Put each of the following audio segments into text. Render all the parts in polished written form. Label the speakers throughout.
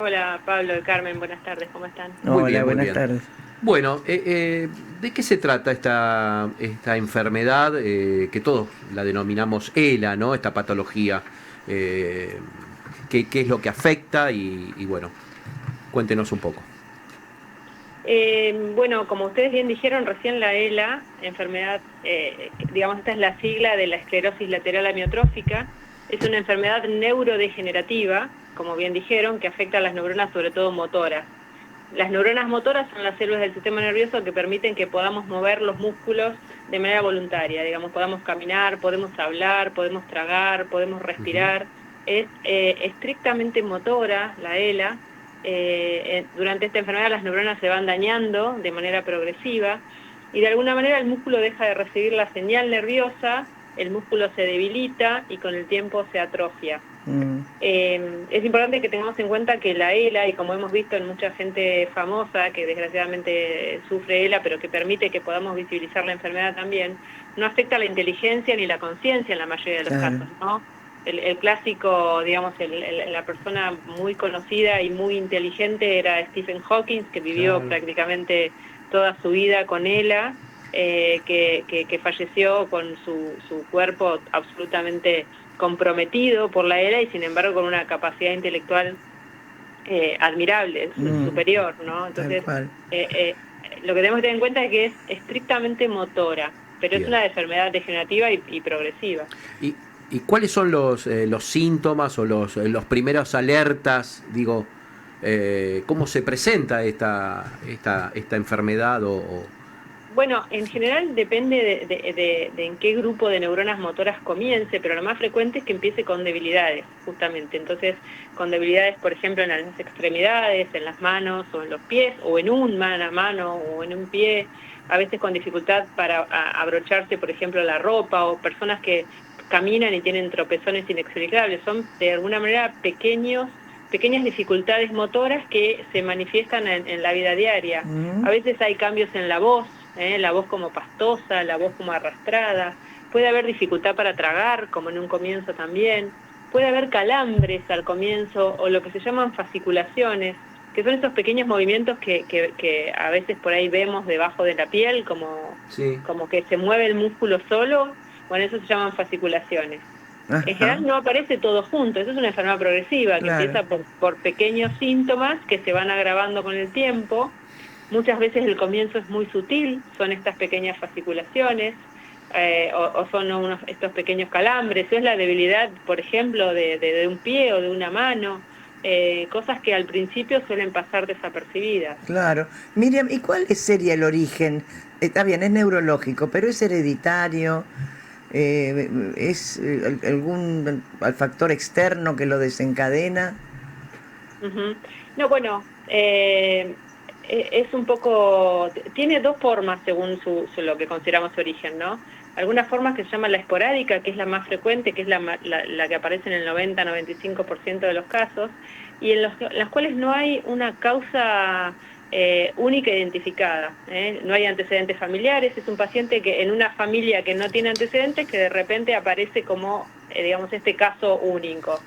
Speaker 1: Hola Pablo y Carmen, buenas tardes, ¿cómo están?
Speaker 2: Muy
Speaker 3: Hola,
Speaker 2: bien, muy
Speaker 3: buenas
Speaker 2: bien.
Speaker 3: tardes.
Speaker 2: Bueno, ¿de qué se trata esta enfermedad que todos la denominamos ELA, ¿no? Esta patología. Eh, ¿Qué es lo que afecta? Y bueno, cuéntenos un poco.
Speaker 1: Bueno, como ustedes bien dijeron recién, la ELA, enfermedad, digamos, esta es la sigla de la esclerosis lateral amiotrófica, es una enfermedad neurodegenerativa, como bien dijeron, que afecta a las neuronas, sobre todo motoras. Las neuronas motoras son las células del sistema nervioso que permiten que podamos mover los músculos de manera voluntaria, digamos, podamos caminar, podemos hablar, podemos tragar, podemos
Speaker 2: Ujú.
Speaker 1: respirar. Es estrictamente motora, la ELA. Durante esta enfermedad las neuronas se van dañando de manera progresiva y de alguna manera el músculo deja de recibir la señal nerviosa, el músculo se debilita y con el tiempo se atrofia.
Speaker 3: Mm,
Speaker 1: Es importante que tengamos en cuenta que la ELA, y como hemos visto en mucha gente famosa que desgraciadamente sufre ELA, pero que permite que podamos visibilizar la enfermedad también, no afecta la inteligencia ni la conciencia en la mayoría de los
Speaker 3: claro.
Speaker 1: casos, ¿no? El clásico, digamos, la persona muy conocida y muy inteligente era Stephen Hawking, que vivió
Speaker 2: Claro.
Speaker 1: prácticamente toda su vida con ELA, que falleció con su cuerpo absolutamente comprometido por la ELA y sin embargo con una capacidad intelectual admirable,
Speaker 3: Mm,
Speaker 1: superior, ¿no?
Speaker 3: tal
Speaker 1: Entonces,
Speaker 3: cual.
Speaker 1: lo que tenemos que tener en cuenta es que es estrictamente motora, pero es
Speaker 2: Bien.
Speaker 1: una enfermedad degenerativa y progresiva.
Speaker 2: ¿Y, y cuáles son los síntomas o los primeros alertas? Digo, ¿cómo se presenta esta enfermedad?
Speaker 1: Bueno, en general depende de en qué grupo de neuronas motoras comience, pero lo más frecuente es que empiece con debilidades, justamente. Entonces, con debilidades, por ejemplo, en las extremidades, en las manos o en los pies, o en una mano o en un pie, a veces con dificultad para abrocharse, por ejemplo, la ropa, o personas que caminan y tienen tropezones inexplicables. Son, de alguna manera, pequeñas dificultades motoras que se manifiestan en la vida diaria.
Speaker 3: Mm,
Speaker 1: A veces hay cambios en la voz como pastosa, la voz como arrastrada, puede haber dificultad para tragar, como en un comienzo también, puede haber calambres al comienzo o lo que se llaman fasciculaciones, que son esos pequeños movimientos que a veces por ahí vemos debajo de la piel,
Speaker 2: Sí,
Speaker 1: como que se mueve el músculo solo, bueno, eso se llaman fasciculaciones. En
Speaker 3: ajá,
Speaker 1: general no aparece todo junto, eso es una enfermedad progresiva que
Speaker 3: claro.
Speaker 1: empieza por pequeños síntomas que se van agravando con el tiempo. Muchas veces el comienzo es muy sutil, son estas pequeñas fasciculaciones, o son estos pequeños calambres, o es la debilidad, por ejemplo, de un pie o de una mano, cosas que al principio suelen pasar desapercibidas.
Speaker 3: Claro. Miriam, ¿y cuál sería el origen? Está bien, es neurológico, pero es hereditario. ¿Es algún factor externo que lo desencadena?
Speaker 1: Ujú. No, bueno, es un poco, tiene dos formas según lo que consideramos su origen, ¿no? Algunas formas que se llama la esporádica, que es la más frecuente, que es la que aparece en el 90-95% de los casos, y en las cuales no hay una causa única identificada, ¿eh? No hay antecedentes familiares, es un paciente que en una familia que no tiene antecedentes, que de repente aparece como, digamos, este caso único.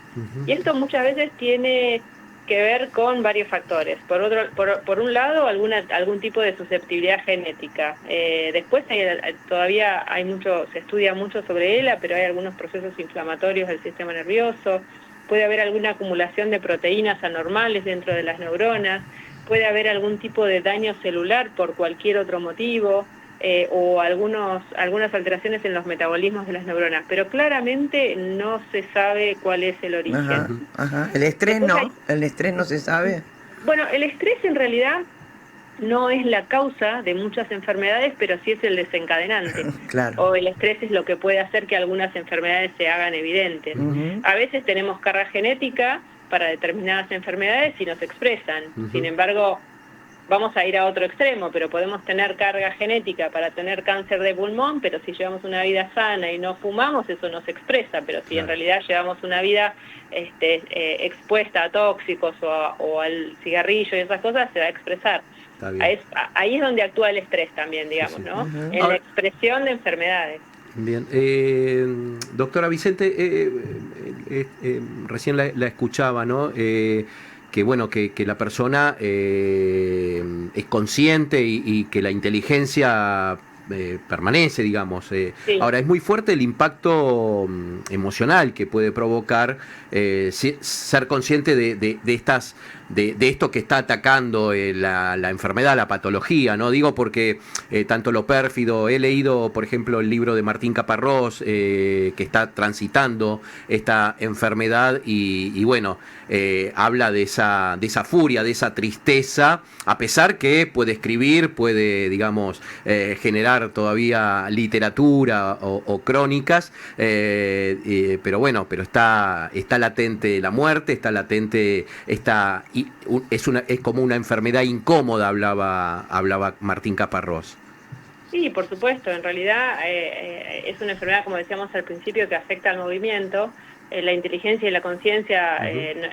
Speaker 1: Y esto muchas veces tiene que ver con varios factores. Por un lado, algún tipo de susceptibilidad genética. Después todavía se estudia mucho sobre ELA, pero hay algunos procesos inflamatorios del sistema nervioso. Puede haber alguna acumulación de proteínas anormales dentro de las neuronas. Puede haber algún tipo de daño celular por cualquier otro motivo. O algunas alteraciones en los metabolismos de las neuronas, pero claramente no se sabe cuál es el origen.
Speaker 3: Ajá, ajá. El estrés
Speaker 1: Después
Speaker 3: no,
Speaker 1: hay,
Speaker 3: el estrés no se sabe.
Speaker 1: bueno, el estrés en realidad no es la causa de muchas enfermedades, pero sí es el desencadenante.
Speaker 3: Claro.
Speaker 1: O el estrés es lo que puede hacer que algunas enfermedades se hagan evidentes.
Speaker 3: Ujú,
Speaker 1: A veces tenemos carga genética para determinadas enfermedades y nos expresan. Sin embargo, vamos a ir a otro extremo, pero podemos tener carga genética para tener cáncer de pulmón, pero si llevamos una vida sana y no fumamos, eso no se expresa, pero si en
Speaker 2: claro,
Speaker 1: realidad llevamos una vida expuesta a tóxicos o al cigarrillo y esas cosas, se va a expresar.
Speaker 2: está bien.
Speaker 1: Ahí es donde actúa el estrés también,
Speaker 2: Sí,
Speaker 1: digamos,
Speaker 2: sí.
Speaker 1: ¿no?
Speaker 3: ujú.
Speaker 1: En la
Speaker 2: Ahora,
Speaker 1: expresión de enfermedades.
Speaker 2: bien, doctora Vicente, recién la escuchaba, ¿no? bueno, que la persona es consciente y que la inteligencia permanece, digamos.
Speaker 1: Sí.
Speaker 2: Ahora, es muy fuerte el impacto emocional que puede provocar ser consciente de estas de esto que está atacando la enfermedad, la patología, ¿no? Digo porque tanto lo pérfido, he leído, por ejemplo, el libro de Martín Caparrós, que está transitando esta enfermedad y bueno, habla de esa furia, de esa tristeza, a pesar que puede escribir, puede, digamos, generar todavía literatura o crónicas, pero bueno, pero está latente la muerte, está latente es como una enfermedad incómoda, hablaba Martín Caparrós.
Speaker 1: Sí, por supuesto, en realidad es una enfermedad, como decíamos al principio, que afecta al movimiento, la inteligencia y la conciencia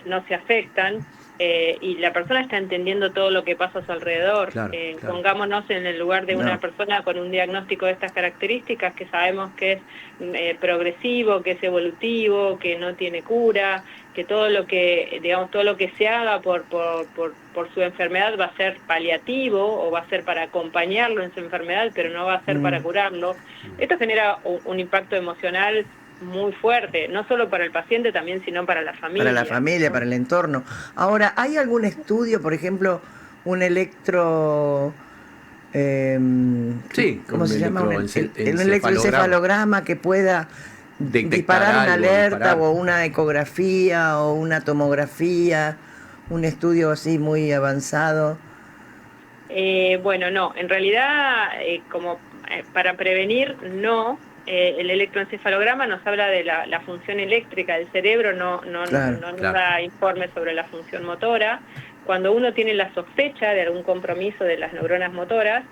Speaker 1: no se afectan, y la persona está entendiendo todo lo que pasa a su alrededor.
Speaker 2: Claro.
Speaker 1: Pongámonos en el lugar de una persona con un diagnóstico de estas características, que sabemos que es progresivo, que es evolutivo, que no tiene cura, que todo lo que, digamos, todo lo que se haga por su enfermedad va a ser paliativo o va a ser para acompañarlo en su enfermedad, pero no va a ser para curarlo. Esto genera un impacto emocional muy fuerte, no solo para el paciente también, sino para la familia.
Speaker 3: Para la familia, para el entorno. Ahora, ¿hay algún estudio, por ejemplo, un electro... ¿cómo se llama? Un electroencefalograma que pueda disparar una alerta o una ecografía o una tomografía, un estudio así muy avanzado?
Speaker 1: Bueno, no, en realidad para prevenir no. El electroencefalograma nos habla de la función eléctrica del cerebro, no nos da informes sobre la función motora. Cuando uno tiene la sospecha de algún compromiso de las neuronas motoras,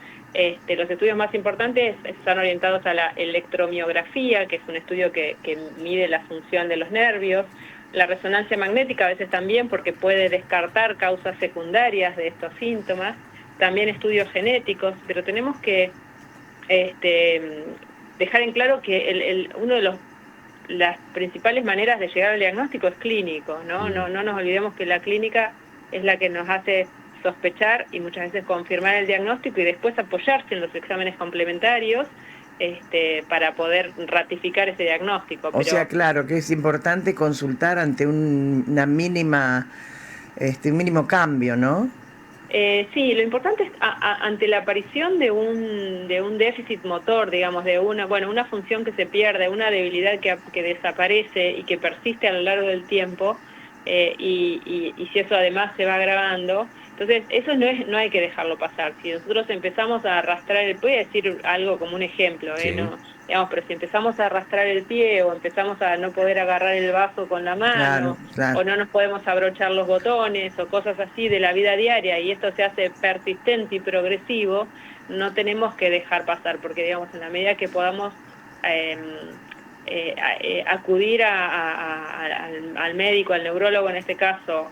Speaker 1: los estudios más importantes están orientados a la electromiografía, que es un estudio que mide la función de los nervios, la resonancia magnética a veces también, porque puede descartar causas secundarias de estos síntomas, también estudios genéticos, pero tenemos que dejar en claro que uno de las principales maneras de llegar al diagnóstico es clínico, ¿no? No nos olvidemos que la clínica es la que nos hace sospechar y muchas veces confirmar el diagnóstico y después apoyarse en los exámenes complementarios para poder ratificar ese diagnóstico.
Speaker 3: O sea, claro, que es importante consultar ante un mínimo cambio, ¿no?
Speaker 1: Sí, lo importante es ante la aparición de un déficit motor, digamos, de una función que se pierde, una debilidad que desaparece y que persiste a lo largo del tiempo, y si eso además se va agravando, entonces eso no hay que dejarlo pasar. Si nosotros empezamos a arrastrar voy a decir algo como un ejemplo,
Speaker 2: sí.
Speaker 1: ¿no? Digamos, pero si empezamos a arrastrar el pie o empezamos a no poder agarrar el vaso con la mano,
Speaker 3: claro.
Speaker 1: O no nos podemos abrochar los botones o cosas así de la vida diaria y esto se hace persistente y progresivo, no tenemos que dejar pasar, porque digamos, en la medida que podamos acudir al médico, al neurólogo en este caso,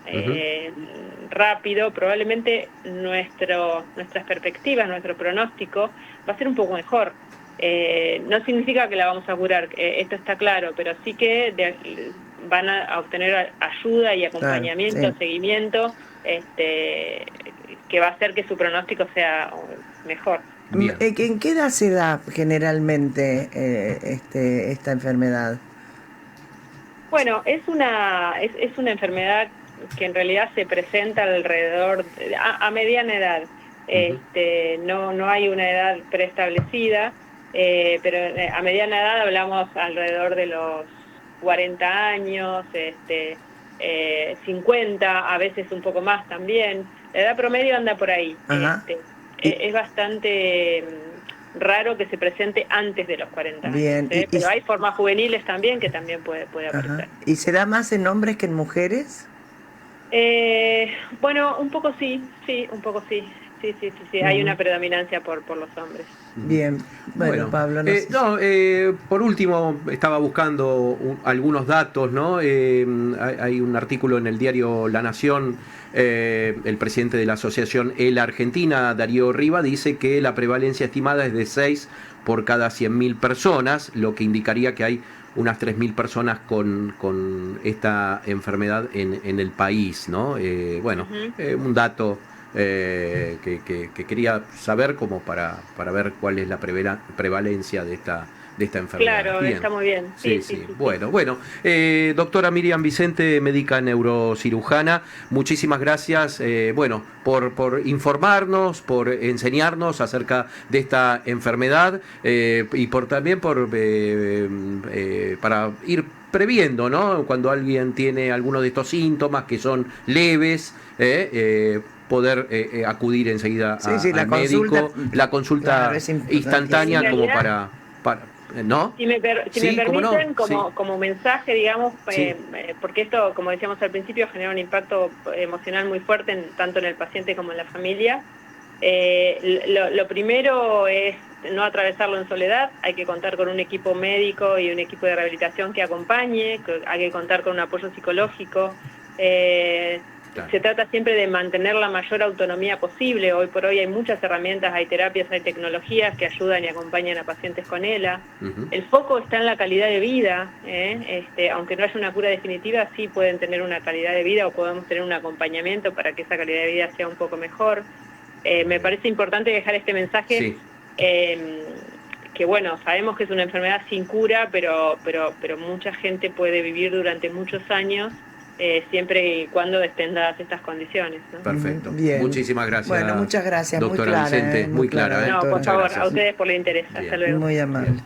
Speaker 1: rápido, probablemente nuestras perspectivas, nuestro pronóstico va a ser un poco mejor. No significa que la vamos a curar, esto está claro, pero sí que van a obtener ayuda y acompañamiento, seguimiento, que va a hacer que su pronóstico sea mejor.
Speaker 3: Bien. ¿En qué edad se da generalmente esta enfermedad?
Speaker 1: Bueno, es una enfermedad que en realidad se presenta alrededor a mediana edad. No hay una edad preestablecida, pero a mediana edad hablamos alrededor de los 40 años, 50, a veces un poco más también. La edad promedio anda por ahí. Es bastante raro que se presente antes de los 40 años.
Speaker 3: Bien.
Speaker 1: Pero hay formas juveniles también que también puede aparecer.
Speaker 3: ¿Y se da más en hombres que en mujeres?
Speaker 1: Bueno, un poco sí, un poco sí. Sí, hay una predominancia por los hombres.
Speaker 3: Bien, bueno Pablo,
Speaker 2: por último, estaba buscando algunos datos, ¿no? Hay un artículo en el diario La Nación, el presidente de la asociación ELA Argentina, Darío Riva, dice que la prevalencia estimada es de 6 por cada 100.000 personas, lo que indicaría que hay unas 3.000 personas con esta enfermedad en el país, ¿no? Bueno, un dato que quería saber como para ver cuál es la prevalencia de esta enfermedad.
Speaker 1: Claro,
Speaker 2: Bien.
Speaker 1: está muy bien.
Speaker 2: Sí. Bueno, doctora Miriam Vicente, médica neurocirujana, muchísimas gracias, por informarnos, por enseñarnos acerca de esta enfermedad y también para ir previendo, ¿no? Cuando alguien tiene alguno de estos síntomas que son leves, poder acudir enseguida al médico, la consulta
Speaker 3: claro, es
Speaker 2: instantánea
Speaker 1: en
Speaker 2: como
Speaker 1: realidad,
Speaker 2: ¿no?
Speaker 1: Si me
Speaker 2: Sí, cómo no,
Speaker 1: permiten,
Speaker 2: sí.
Speaker 1: como mensaje, digamos,
Speaker 2: Sí.
Speaker 1: porque esto, como decíamos al principio, genera un impacto emocional muy fuerte tanto en el paciente como en la familia. Lo primero es no atravesarlo en soledad, hay que contar con un equipo médico y un equipo de rehabilitación que acompañe, hay que contar con un apoyo psicológico.
Speaker 2: Claro.
Speaker 1: Se trata siempre de mantener la mayor autonomía posible. Hoy por hoy hay muchas herramientas, hay terapias, hay tecnologías que ayudan y acompañan a pacientes con ELA. El foco está en la calidad de vida, aunque no haya una cura definitiva, sí pueden tener una calidad de vida o podemos tener un acompañamiento para que esa calidad de vida sea un poco mejor. Me parece importante dejar este mensaje,
Speaker 2: Sí.
Speaker 1: Que bueno, sabemos que es una enfermedad sin cura, pero mucha gente puede vivir durante muchos años, siempre y cuando estén dadas estas condiciones, ¿no?
Speaker 2: Perfecto.
Speaker 3: Bien.
Speaker 2: Muchísimas gracias.
Speaker 3: Bueno, muchas gracias.
Speaker 2: Doctora
Speaker 3: muy clara,
Speaker 2: Vicente, muy clara.
Speaker 1: No, por
Speaker 3: doctora.
Speaker 1: favor,
Speaker 2: Gracias.
Speaker 1: a ustedes por el interés.
Speaker 2: Bien.
Speaker 1: Hasta luego.
Speaker 3: Muy amable.
Speaker 2: Bien.